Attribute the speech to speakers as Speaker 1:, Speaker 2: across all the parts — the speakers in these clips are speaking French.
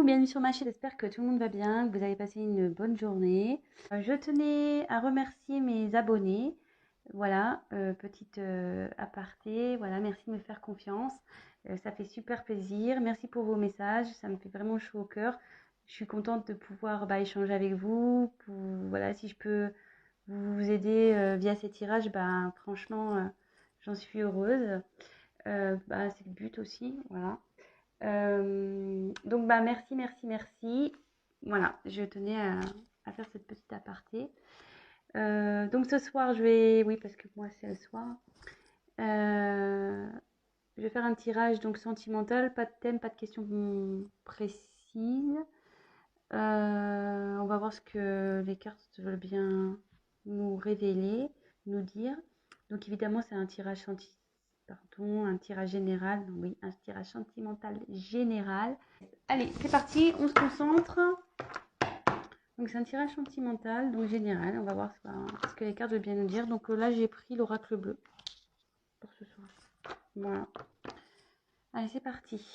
Speaker 1: bienvenue sur ma chaîne, j'espère que tout le monde va bien, que vous avez passé une bonne journée. Je tenais à remercier mes abonnés, voilà, petite aparté, voilà, merci de me faire confiance, ça fait super plaisir, merci pour vos messages, ça me fait vraiment chaud au cœur. Je suis contente de pouvoir échanger avec vous, voilà, si je peux vous aider via ces tirages, franchement, j'en suis heureuse. C'est le but aussi, voilà. Donc merci, merci, merci. Voilà, je tenais à faire cette petite aparté. Donc ce soir, oui, parce que moi c'est le soir, je vais faire un tirage donc sentimental, pas de thème, pas de questions précises. On va voir ce que les cartes veulent bien nous révéler, nous dire. Donc évidemment, c'est un tirage un tirage général. Oui, un tirage sentimental général. Allez, c'est parti, on se concentre. Donc c'est un tirage sentimental, donc général. On va voir ce que les cartes veulent bien nous dire. Donc là, j'ai pris l'oracle bleu pour ce soir. Voilà. Allez, c'est parti.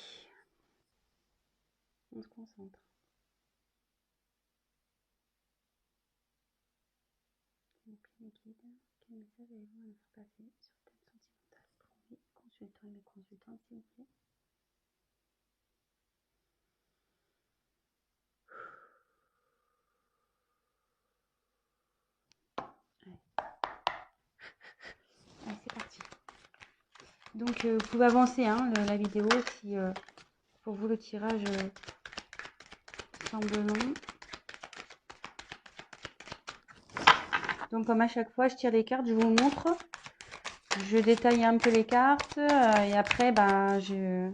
Speaker 1: On se concentre. Quel message allez-vous nous faire passer sur le thème sentimental pour mes consultants et mes consultantes, s'il vous plaît? Allez, c'est parti. Donc vous pouvez avancer la vidéo si pour vous le tirage semble long. Donc comme à chaque fois je tire les cartes, je vous montre, je détaille un peu les cartes et après je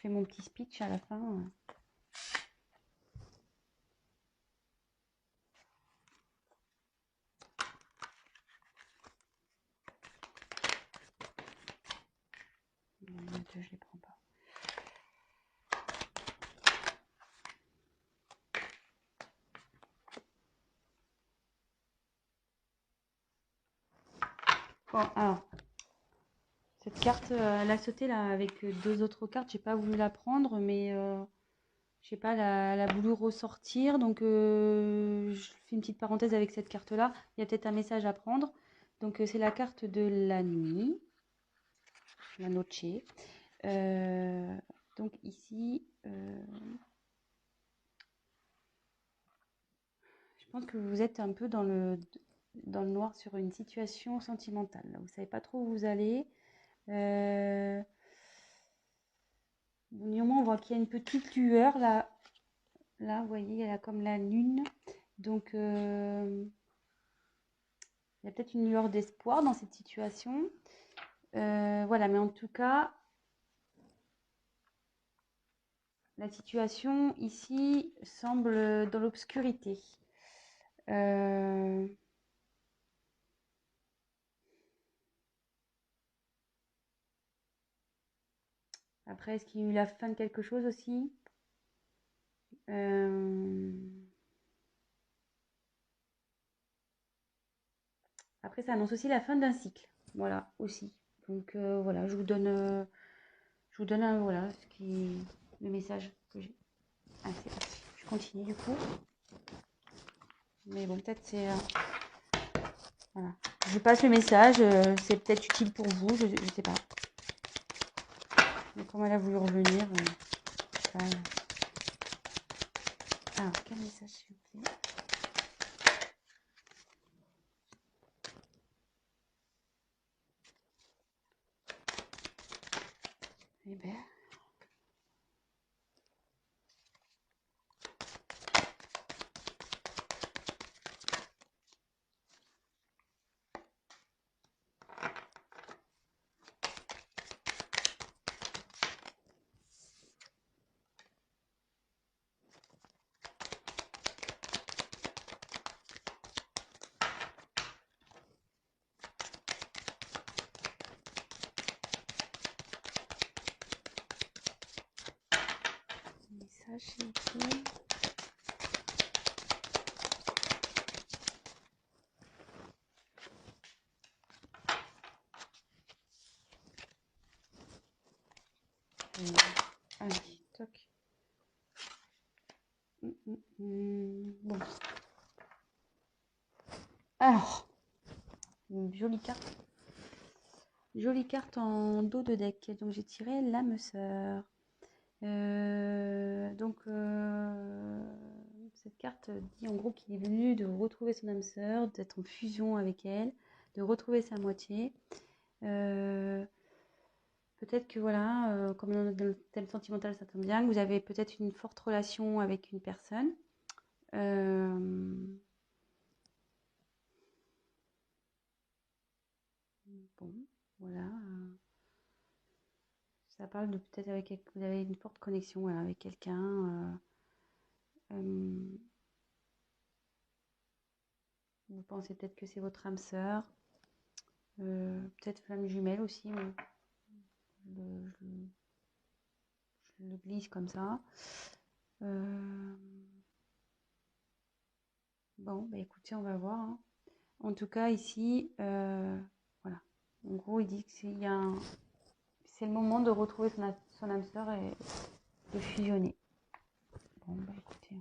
Speaker 1: fais mon petit speech à la fin. Je les prends pas. Bon, alors cette carte, elle a sauté là avec deux autres cartes. J'ai pas voulu la prendre, mais je sais pas, elle a voulu ressortir. Donc je fais une petite parenthèse avec cette carte là. Il y a peut-être un message à prendre. Donc c'est la carte de la nuit, la noche. Donc ici, je pense que vous êtes un peu dans le noir sur une situation sentimentale. Vous savez pas trop où vous allez. Néanmoins, on voit qu'il y a une petite lueur là. Là, vous voyez, elle a comme la lune. Donc, il y a peut-être une lueur d'espoir dans cette situation. Voilà, mais en tout cas, la situation ici semble dans l'obscurité. Après, est-ce qu'il y a eu la fin de quelque chose aussi? Après, ça annonce aussi la fin d'un cycle. Voilà, aussi. Donc, voilà, je vous donne voilà, le message que j'ai. Ah, c'est parti. Je continue du coup. Mais bon, peut-être c'est... voilà. Je passe le message. C'est peut-être utile pour vous. Je sais pas. Mais comme elle a voulu revenir... alors, quel message s'il vous plaît? Eh bien... message s'il vous plaît. Allez, toc. Bon. Alors, une jolie carte. Jolie carte en dos de deck. Donc j'ai tiré l'âme sœur. Cette carte dit en gros qu'il est venu de retrouver son âme sœur, d'être en fusion avec elle, de retrouver sa moitié. Peut-être que voilà, comme dans le thème sentimental, ça tombe bien, que vous avez peut-être une forte relation avec une personne. Bon, voilà. Ça parle de peut-être avec vous avez une forte connexion voilà, avec quelqu'un. Vous pensez peut-être que c'est votre âme sœur. Peut-être flamme jumelle aussi. Je le glisse comme ça. Bon, bah écoutez, on va voir. Hein. En tout cas, ici, voilà. En gros, il dit que c'est le moment de retrouver son âme sœur et de fusionner. Bon, bah écoutez,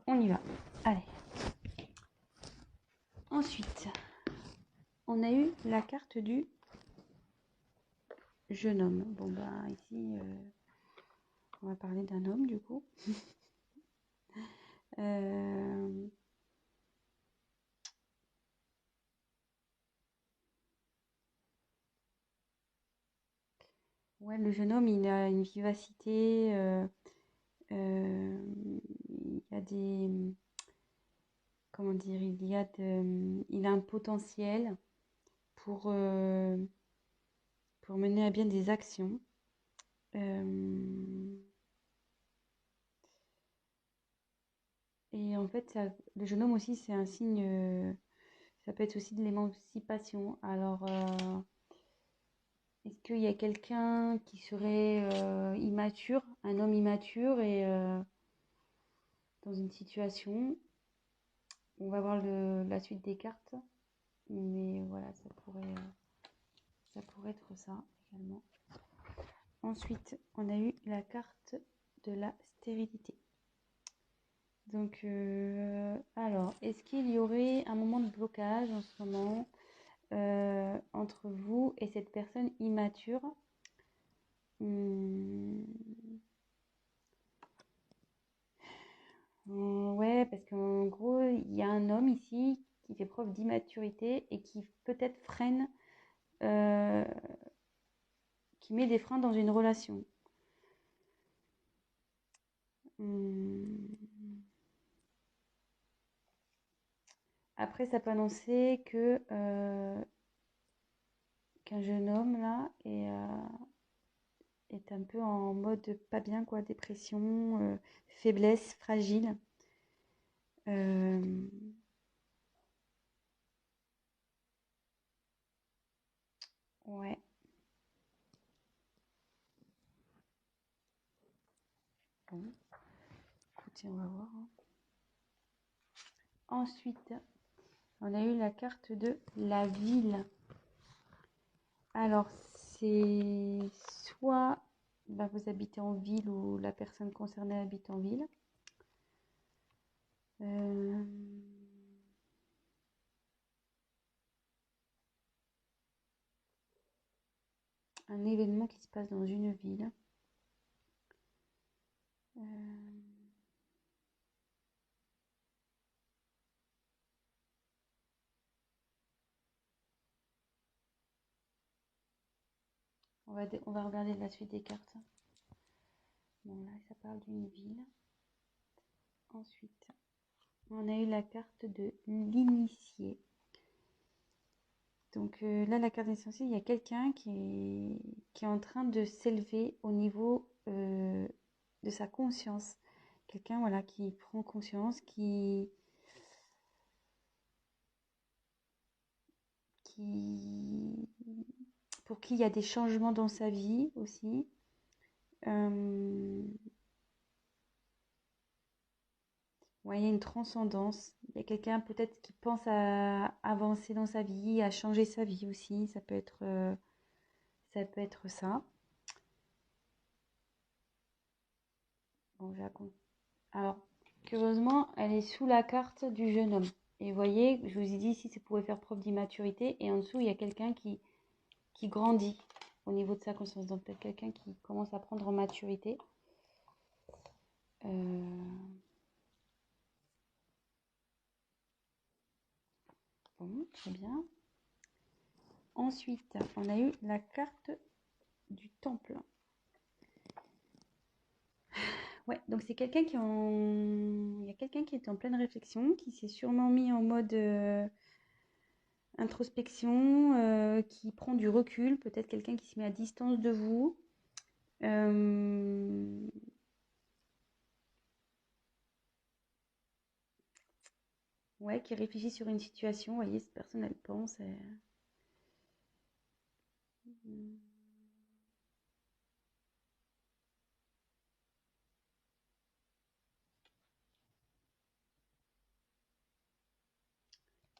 Speaker 1: on y va. Allez. Ensuite, on a eu la carte du jeune homme. Bon, bah ici, on va parler d'un homme du coup. Ouais, le jeune homme, il a une vivacité, il y a des, comment dire, il a un potentiel pour mener à bien des actions. Et en fait, le jeune homme aussi, c'est un signe, ça peut être aussi de l'émancipation. Alors, est-ce qu'il y a quelqu'un qui serait immature, un homme immature et dans une situation, on va voir la suite des cartes, mais voilà, ça pourrait être ça également. Ensuite, on a eu la carte de la stérilité. Donc, alors, est-ce qu'il y aurait un moment de blocage en ce moment entre vous et cette personne immature? Ouais, parce qu'en gros, il y a un homme ici qui fait preuve d'immaturité et qui peut-être freine, qui met des freins dans une relation. Après, ça peut annoncer que qu'un jeune homme là est un peu en mode pas bien, quoi, dépression, faiblesse, fragile. Ouais. Bon. Écoutez, on va voir. Hein. Ensuite, on a eu la carte de la ville. Alors, c'est soit bah, vous habitez en ville ou la personne concernée habite en ville. Un événement qui se passe dans une ville. On va regarder la suite des cartes. Bon, là, ça parle d'une ville. Ensuite, on a eu la carte de l'initié. Donc là, la carte essentielle, il y a quelqu'un qui est en train de s'élever au niveau de sa conscience. Quelqu'un voilà, qui prend conscience, pour qui il y a des changements dans sa vie aussi. Ouais, il y a une transcendance. Il y a quelqu'un peut-être qui pense à avancer dans sa vie, à changer sa vie aussi. Ça peut être ça. Bon, Alors, curieusement, elle est sous la carte du jeune homme. Et vous voyez, je vous ai dit ici, ça pouvait faire preuve d'immaturité. Et en dessous, il y a quelqu'un qui grandit au niveau de sa conscience. Donc, peut-être quelqu'un qui commence à prendre en maturité. Bon, très bien. Ensuite, on a eu la carte du temple. Ouais, donc c'est quelqu'un qui il y a quelqu'un qui est en pleine réflexion, qui s'est sûrement mis en mode introspection, qui prend du recul, peut-être quelqu'un qui se met à distance de vous. Ouais, qui réfléchit sur une situation. Vous voyez, cette personne, elle pense.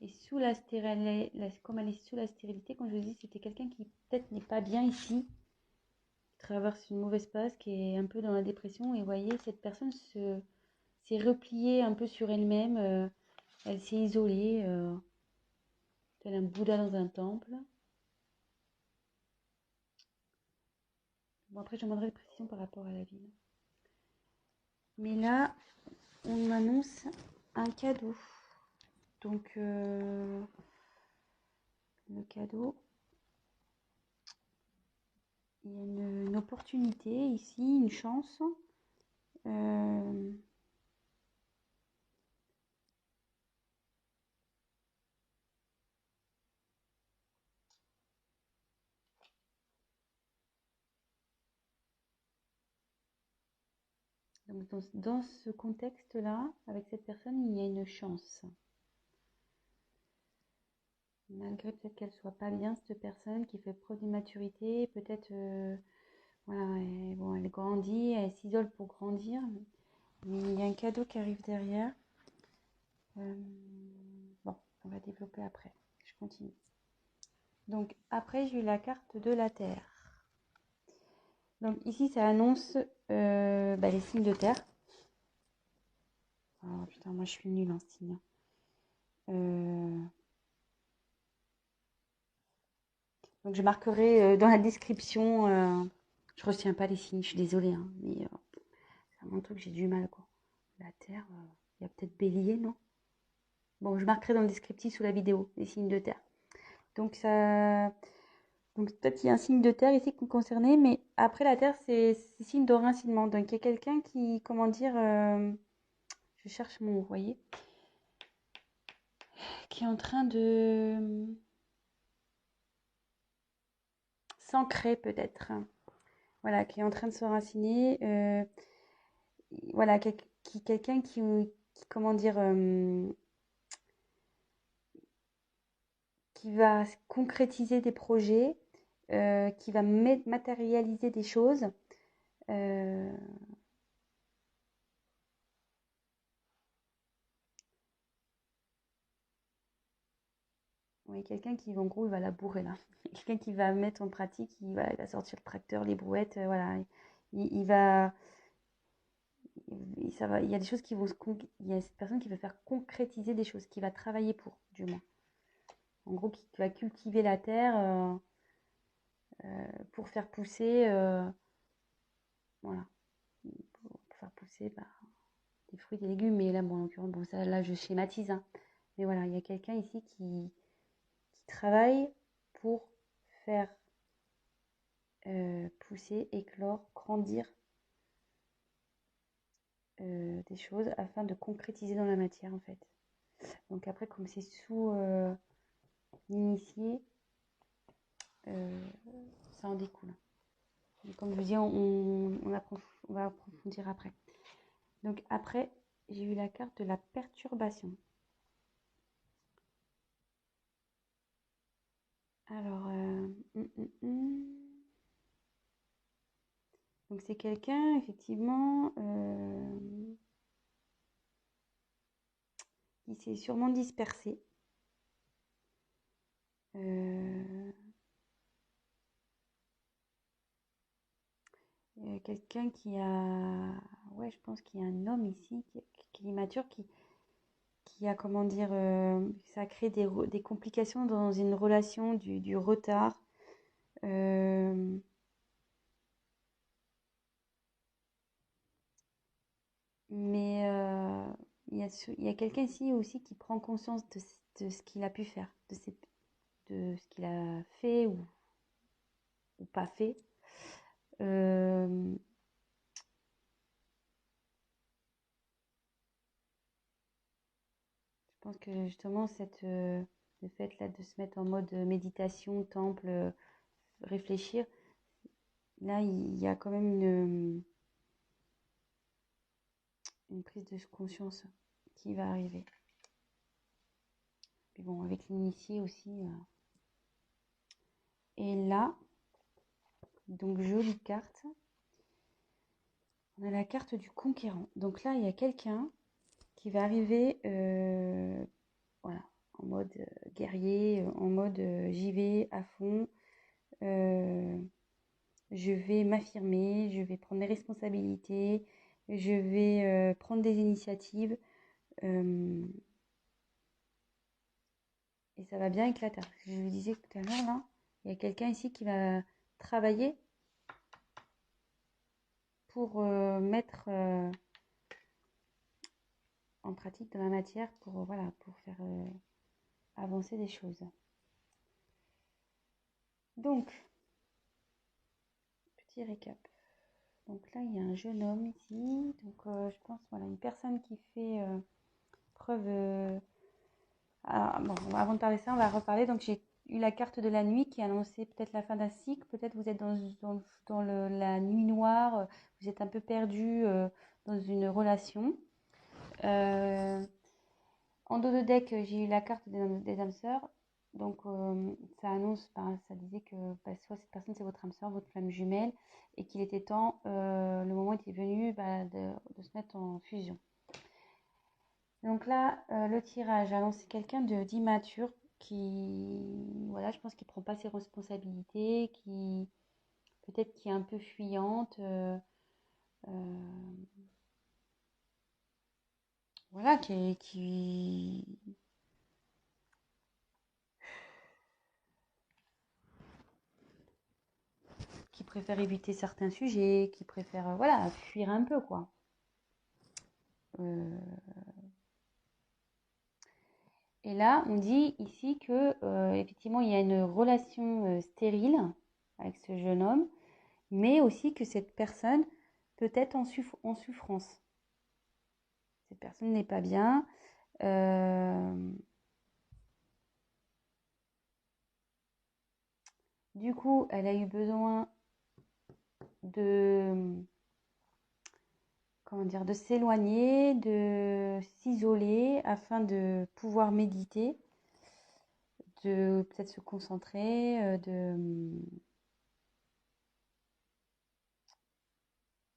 Speaker 1: Et sous la stérilité, comme elle est sous la stérilité, comme je vous dis, c'était quelqu'un qui peut-être n'est pas bien ici, qui traverse une mauvaise passe, qui est un peu dans la dépression. Et vous voyez, cette personne s'est repliée un peu sur elle-même. Elle s'est isolée, tel un Bouddha dans un temple. Bon, après, je demanderai des précisions par rapport à la ville. Mais là, on m'annonce un cadeau. Donc, le cadeau, il y a une opportunité ici, une chance. Donc, dans ce contexte-là, avec cette personne, il y a une chance. Malgré peut-être qu'elle soit pas bien, cette personne qui fait preuve d'immaturité, peut-être, voilà, elle grandit, elle s'isole pour grandir. Mais il y a un cadeau qui arrive derrière. Bon, on va développer après. Je continue. Donc après, j'ai eu la carte de la Terre. Donc ici, ça annonce les signes de terre. Oh putain, moi je suis nulle en signe. Donc je marquerai dans la description. Je retiens pas les signes, je suis désolée, hein, mais c'est vraiment un truc, j'ai du mal quoi. La Terre, il y a peut-être Bélier, non? Bon, je marquerai dans le descriptif sous la vidéo les signes de terre. Donc ça, donc peut-être il y a un signe de terre ici concerné, mais après la Terre, c'est signe d'enracinement. Donc il y a quelqu'un qui, comment dire, je cherche mon mot, vous voyez, qui est en train de s'ancrer peut-être. Voilà, qui est en train de s'enraciner. Voilà, quelqu'un qui, comment dire, qui va concrétiser des projets, qui va matérialiser des choses. Oui, quelqu'un qui, en gros, il va la bourrer là. Quelqu'un qui va mettre en pratique, il va sortir le tracteur, les brouettes, voilà. Il va, ça va, il y a des choses qui vont il y a cette personne qui va faire concrétiser des choses, qui va travailler pour, du moins. En gros, qui va cultiver la terre pour faire pousser, voilà, pour faire pousser des fruits, des légumes. Mais là, bon, en l'occurrence, bon, ça, là, je schématise, hein. Mais voilà, il y a quelqu'un ici qui travaille pour faire pousser, éclore, grandir des choses afin de concrétiser dans la matière en fait. Donc après, comme c'est sous l'initié, ça en découle. Et comme je vous dis, on va approfondir après. Donc après, j'ai eu la carte de la perturbation. Alors, donc c'est quelqu'un effectivement qui s'est sûrement dispersé. Quelqu'un qui a ouais, je pense qu'il y a un homme ici qui est immature, qui a, comment dire, ça crée des complications dans une relation, du retard. Euh, mais il y a quelqu'un ici aussi qui prend conscience de ce qu'il a pu faire, de ce qu'il a fait ou pas fait. Euh, je pense que justement, le fait là de se mettre en mode méditation, temple, réfléchir, là, il y a quand même une prise de conscience qui va arriver. Puis bon, avec l'initié aussi. Et là, donc jolie carte. On a la carte du conquérant. Donc là, il y a quelqu'un qui va arriver voilà, en mode guerrier, en mode j'y vais à fond, je vais m'affirmer, je vais prendre mes responsabilités, je vais prendre des initiatives et ça va bien éclater. Je vous disais tout à l'heure, là, il y a quelqu'un ici qui va travailler pour mettre en pratique de la matière pour, voilà, pour faire avancer des choses. Donc, petit récap. Donc là, il y a un jeune homme ici. Donc, je pense, voilà, une personne qui fait preuve... bon, avant de parler de ça, on va reparler. Donc, j'ai eu la carte de la nuit qui annonçait peut-être la fin d'un cycle. Peut-être vous êtes dans la nuit noire. Vous êtes un peu perdu dans une relation. En dos de deck, j'ai eu la carte des âmes sœurs. Donc, ça annonce, ça disait que soit cette personne, c'est votre âme sœur, votre flamme jumelle, et qu'il était temps, le moment était venu de se mettre en fusion. Donc là, le tirage annonce quelqu'un d'immature voilà, je pense qu'il ne prend pas ses responsabilités, peut-être qui est un peu fuyante, voilà, qui préfère éviter certains sujets, qui préfère voilà, fuir un peu, quoi. Euh, et là, on dit ici que effectivement, il y a une relation stérile avec ce jeune homme, mais aussi que cette personne peut être en souffrance. Cette personne n'est pas bien. Du coup, elle a eu besoin de, comment dire, de s'éloigner, de s'isoler afin de pouvoir méditer, de peut-être se concentrer,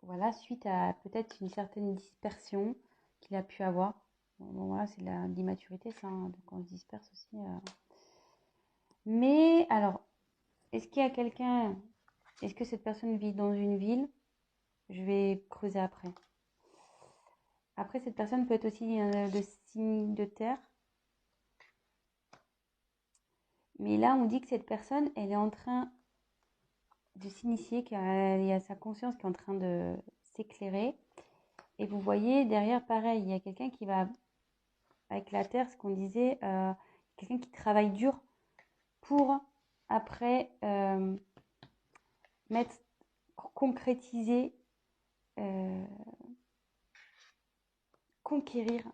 Speaker 1: voilà, suite à peut-être une certaine dispersion qu'il a pu avoir. Bon, voilà, c'est de l'immaturité, ça, hein, donc on se disperse aussi. Mais alors, est-ce qu'il y a quelqu'un, est-ce que cette personne vit dans une ville? Je vais creuser après. Après, cette personne peut être aussi de signe de terre. Mais là, on dit que cette personne, elle est en train de s'initier, qu'il y a sa conscience qui est en train de s'éclairer. Et vous voyez, derrière, pareil, il y a quelqu'un qui va, avec la terre, ce qu'on disait, quelqu'un qui travaille dur pour, après, concrétiser, conquérir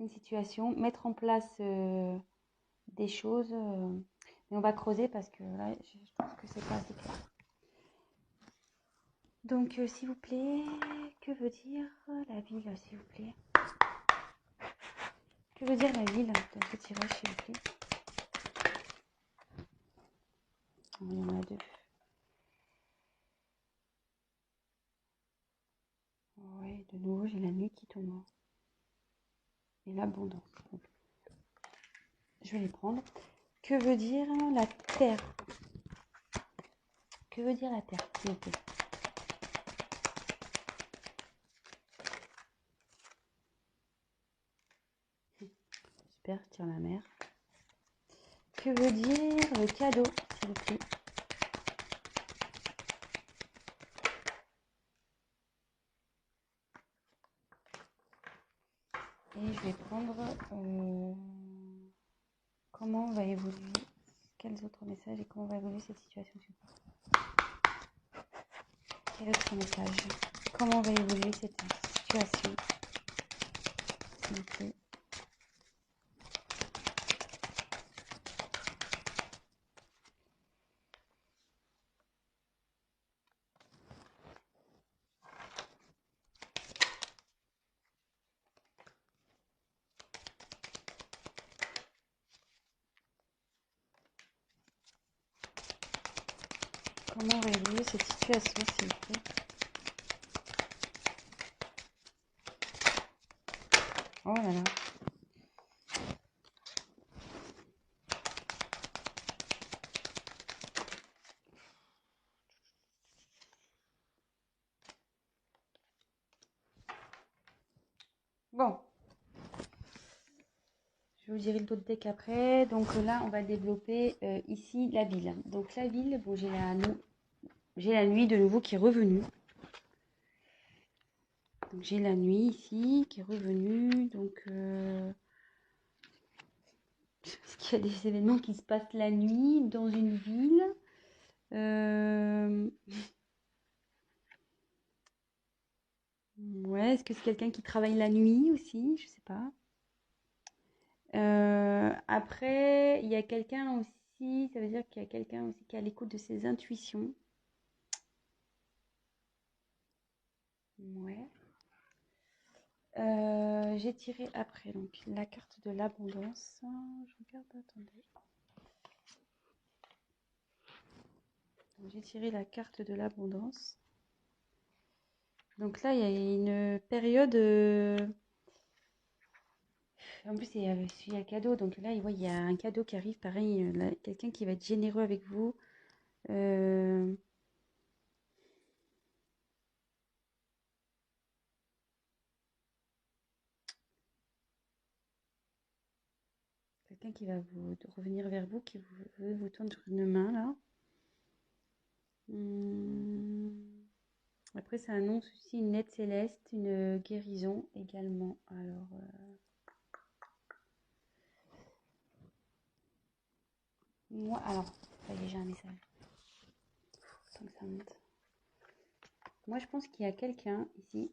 Speaker 1: une situation, mettre en place des choses. Mais on va creuser parce que là, je pense que c'est pas assez clair. Donc, s'il vous plaît, que veut dire la ville, s'il vous plaît? Que veut dire la ville dans ce tirage, s'il vous plaît? Oh, il y en a deux. Ouais, de nouveau, j'ai la nuit qui tombe. Et l'abondance. Je vais les prendre. Que veut dire la terre? Que veut dire la Terre, s'il vous plaît? Super, je tire la mer. Que veut dire le cadeau, s'il vous plaît? Et je vais prendre comment va évoluer, quels autres messages et comment va évoluer cette situation. Quel autre message? Comment va évoluer cette situation, s'il vous plaît? Comment va évoluer cette situation, s'il vous plaît? Oh là là. Bon. Je vous dirai le dos de deck après. Donc là, on va développer ici la ville. Donc la ville, bon, j'ai la nuit de nouveau qui est revenue. Donc j'ai la nuit ici qui est revenue. Donc est-ce qu'il y a des événements qui se passent la nuit dans une ville? Ouais, est-ce que c'est quelqu'un qui travaille la nuit aussi? Je sais pas. Après, il y a quelqu'un aussi, ça veut dire qu'il y a quelqu'un aussi qui est à l'écoute de ses intuitions. Ouais. J'ai tiré après donc la carte de l'abondance. Je regarde, attendez. J'ai tiré la carte de l'abondance. Donc là, il y a une période. En plus, il y a le cadeau. Donc là, il y a un cadeau qui arrive. Pareil, quelqu'un qui va être généreux avec vous. Quelqu'un qui va vous revenir vers vous, qui veut vous tendre une main là. Après, ça annonce aussi une aide céleste, une guérison également. Alors, moi, alors, ça y est, j'ai un message. Tant que ça monte. Moi, je pense qu'il y a quelqu'un ici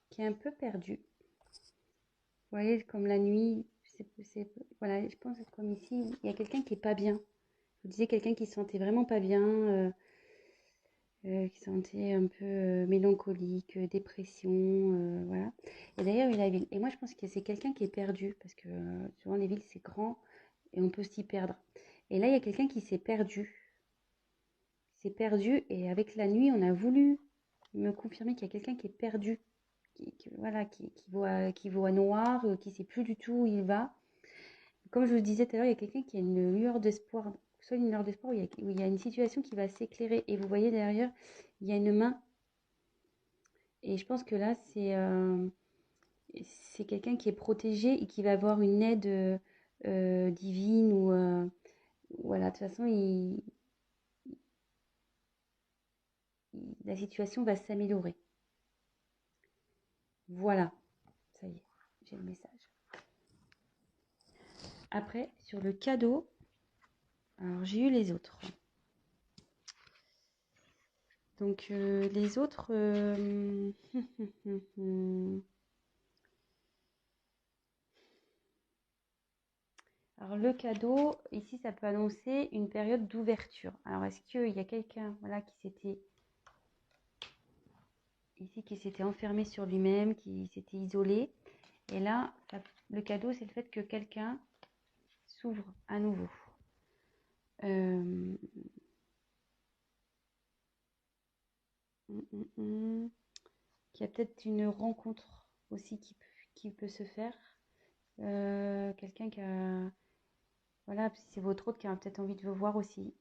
Speaker 1: qui est un peu perdu. Vous voyez, comme la nuit, voilà, je pense que comme ici, il y a quelqu'un qui est pas bien. Vous disiez quelqu'un qui se sentait vraiment pas bien, qui se sentait un peu mélancolique, dépression, voilà. Et d'ailleurs, il y a la ville. Et moi, je pense que c'est quelqu'un qui est perdu, parce que souvent les villes, c'est grand et on peut s'y perdre. Et là, il y a quelqu'un qui s'est perdu. C'est perdu et avec la nuit, on a voulu me confirmer qu'il y a quelqu'un qui est perdu, voilà, qui voit noir, qui ne sait plus du tout où il va. Comme je vous le disais tout à l'heure, il y a quelqu'un qui a une lueur d'espoir, soit une lueur d'espoir où il y a une situation qui va s'éclairer. Et vous voyez derrière, il y a une main. Et je pense que là, c'est quelqu'un qui est protégé et qui va avoir une aide divine ou voilà, de toute façon, la situation va s'améliorer. Voilà, ça y est, j'ai le message. Après, sur le cadeau, alors j'ai eu les autres. Donc les autres... Alors le cadeau, ici, ça peut annoncer une période d'ouverture. Alors est-ce qu'il y a quelqu'un voilà, qui s'était enfermé sur lui-même, qui s'était isolé? Et là, le cadeau, c'est le fait que quelqu'un s'ouvre à nouveau. Qu'il y a peut-être une rencontre aussi qui peut se faire. Quelqu'un qui a... Voilà, c'est votre autre qui a peut-être envie de vous voir aussi.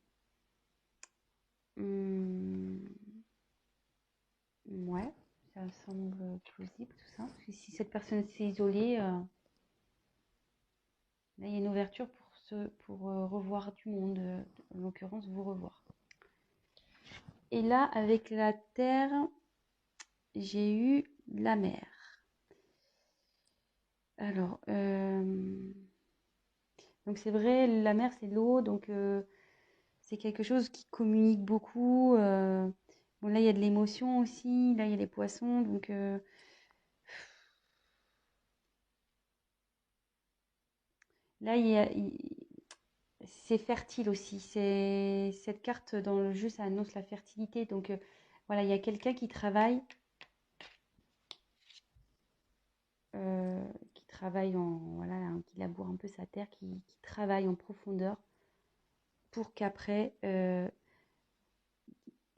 Speaker 1: Ouais, ça semble plausible tout ça. Parce que si cette personne s'est isolée, là il y a une ouverture pour revoir du monde, en l'occurrence vous revoir. Et là, avec la terre, j'ai eu la mer. Alors, donc c'est vrai, la mer c'est l'eau, donc c'est quelque chose qui communique beaucoup. Bon, là il y a de l'émotion aussi, là il y a les poissons, donc là c'est fertile aussi. C'est cette carte dans le jeu, ça annonce la fertilité. Donc voilà, il y a quelqu'un qui travaille en voilà, hein, qui laboure un peu sa terre, qui travaille en profondeur pour qu'après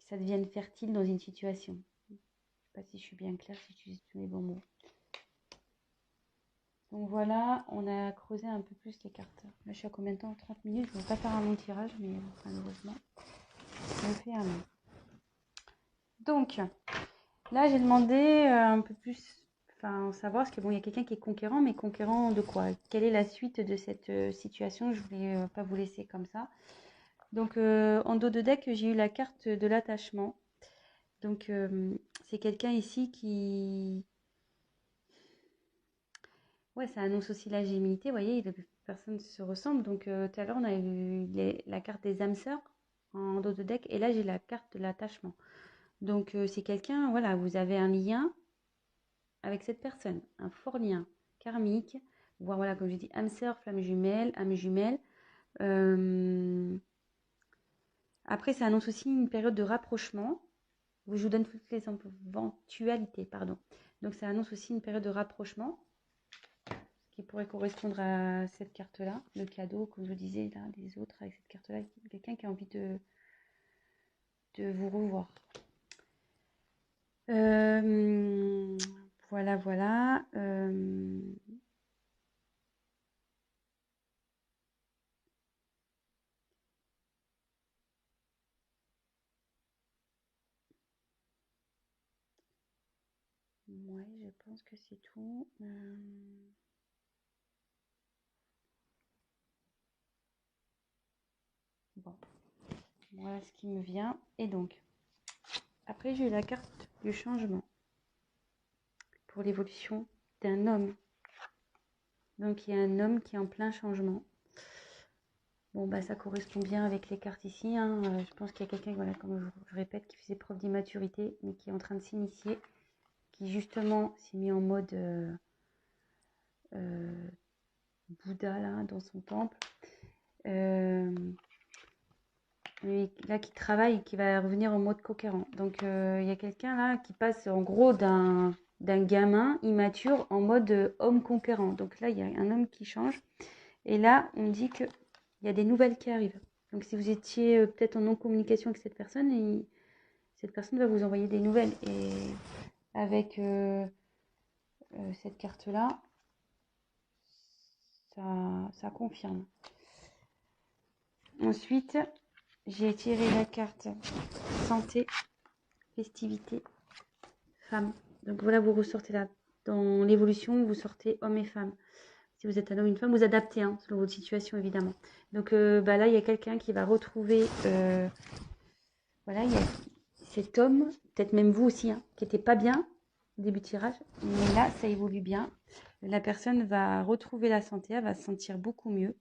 Speaker 1: ça devienne fertile dans une situation. Je ne sais pas si je suis bien claire, si j'utilise tous les bons mots. Donc voilà, on a creusé un peu plus les cartes. Là, je suis à combien de temps? 30 minutes. Je ne vais pas faire un long tirage, mais malheureusement, je le fais un long. Donc, là, j'ai demandé un peu plus, enfin, savoir, parce que bon, il y a quelqu'un qui est conquérant, mais conquérant de quoi? Quelle est la suite de cette situation? Je voulais pas vous laisser comme ça. Donc, en dos de deck, j'ai eu la carte de l'attachement. Donc, c'est quelqu'un ici qui... Ouais, ça annonce aussi la gémilité. Vous voyez, les personnes se ressemblent. Donc, tout à l'heure, on a eu la carte des âmes sœurs en dos de deck. Et là, j'ai la carte de l'attachement. Donc, c'est quelqu'un, voilà, vous avez un lien avec cette personne, un fort lien karmique, voire voilà, comme je dis, âme sœur, flamme jumelle, âme jumelle. Après, ça annonce aussi une période de rapprochement. Je vous donne toutes les éventualités, pardon. Donc, ça annonce aussi une période de rapprochement qui pourrait correspondre à cette carte-là, le cadeau, comme je vous disais, là, des autres avec cette carte-là, quelqu'un qui a envie de vous revoir. Voilà, voilà. Ouais, je pense que c'est tout. Bon, voilà ce qui me vient. Et donc, après, j'ai eu la carte du changement pour l'évolution d'un homme. Donc, il y a un homme qui est en plein changement. Bon, bah, ça correspond bien avec les cartes ici, hein. Je pense qu'il y a quelqu'un, voilà, comme je répète, qui faisait preuve d'immaturité, mais qui est en train de s'initier, qui justement s'est mis en mode Bouddha, là, dans son temple. Et là, qui travaille et qui va revenir en mode conquérant. Donc, il y a quelqu'un là qui passe en gros d'un gamin immature en mode homme conquérant. Donc là, il y a un homme qui change. Et là, on me dit qu'il y a des nouvelles qui arrivent. Donc, si vous étiez peut-être en non-communication avec cette personne, cette personne va vous envoyer des nouvelles. Et avec cette carte-là, ça confirme. Ensuite, j'ai tiré la carte santé, festivité, femme. Donc voilà, vous ressortez là. Dans l'évolution, vous sortez homme et femme. Si vous êtes un homme, une femme, vous adaptez, hein, selon votre situation, évidemment. Donc bah là, il y a quelqu'un qui va retrouver... voilà, il y a cet homme, peut-être même vous aussi, hein, qui n'était pas bien au début de tirage. Mais là, ça évolue bien. La personne va retrouver la santé, elle va se sentir beaucoup mieux.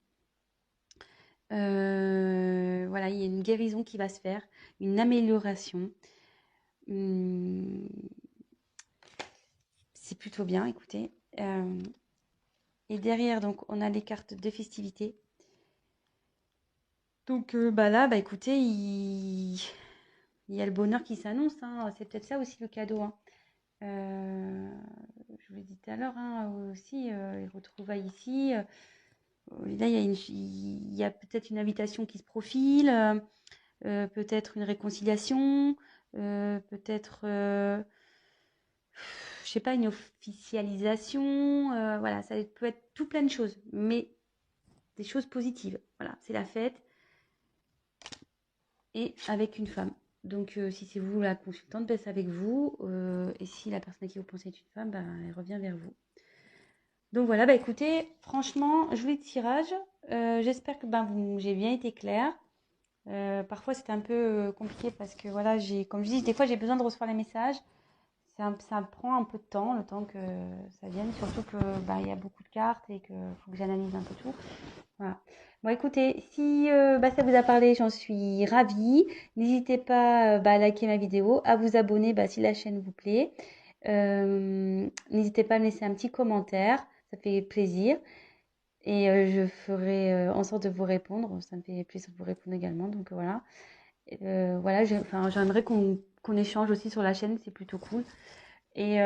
Speaker 1: Voilà, il y a une guérison qui va se faire, une amélioration. C'est plutôt bien, écoutez. Et derrière, donc, on a les cartes de festivité. Donc, bah là, bah écoutez, il y a le bonheur qui s'annonce, hein. C'est peut-être ça aussi le cadeau, hein. Je vous l'ai dit tout à l'heure, hein, aussi, les retrouvailles ici. Là, il y a peut-être une invitation qui se profile, peut-être une réconciliation, peut-être, je sais pas, une officialisation. Voilà, ça peut être tout plein de choses, mais des choses positives. Voilà, c'est la fête et avec une femme. Donc, si c'est vous la consultante, ben, c'est avec vous. Et si la personne à qui vous pensez est une femme, ben, elle revient vers vous. Donc voilà, bah écoutez, franchement, joli tirage. J'espère que ben, j'ai bien été claire. Parfois, c'était un peu compliqué parce que voilà, comme je dis, des fois, j'ai besoin de recevoir les messages. Ça prend un peu de temps, le temps que ça vienne, surtout que bah, il y a beaucoup de cartes et qu'il faut que j'analyse un peu tout. Voilà. Bon, écoutez, si bah, ça vous a parlé, j'en suis ravie. N'hésitez pas bah, à liker ma vidéo, à vous abonner bah, si la chaîne vous plaît. N'hésitez pas à me laisser un petit commentaire, ça fait plaisir. Et je ferai en sorte de vous répondre. Ça me fait plaisir de vous répondre également. Donc voilà. Voilà, enfin, j'aimerais qu'on échange aussi sur la chaîne, c'est plutôt cool. Et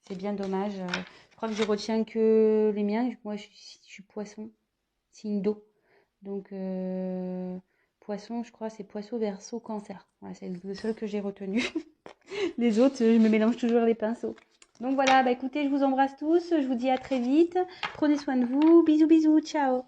Speaker 1: c'est bien dommage. Je crois que je retiens que les miens. Moi, je suis poisson, signe d'eau. Donc, poisson, je crois, c'est poisson, verseau, cancer. Voilà, c'est le seul que j'ai retenu. Les autres, je me mélange toujours les pinceaux. Donc voilà, bah écoutez, je vous embrasse tous. Je vous dis à très vite. Prenez soin de vous. Bisous, bisous. Ciao.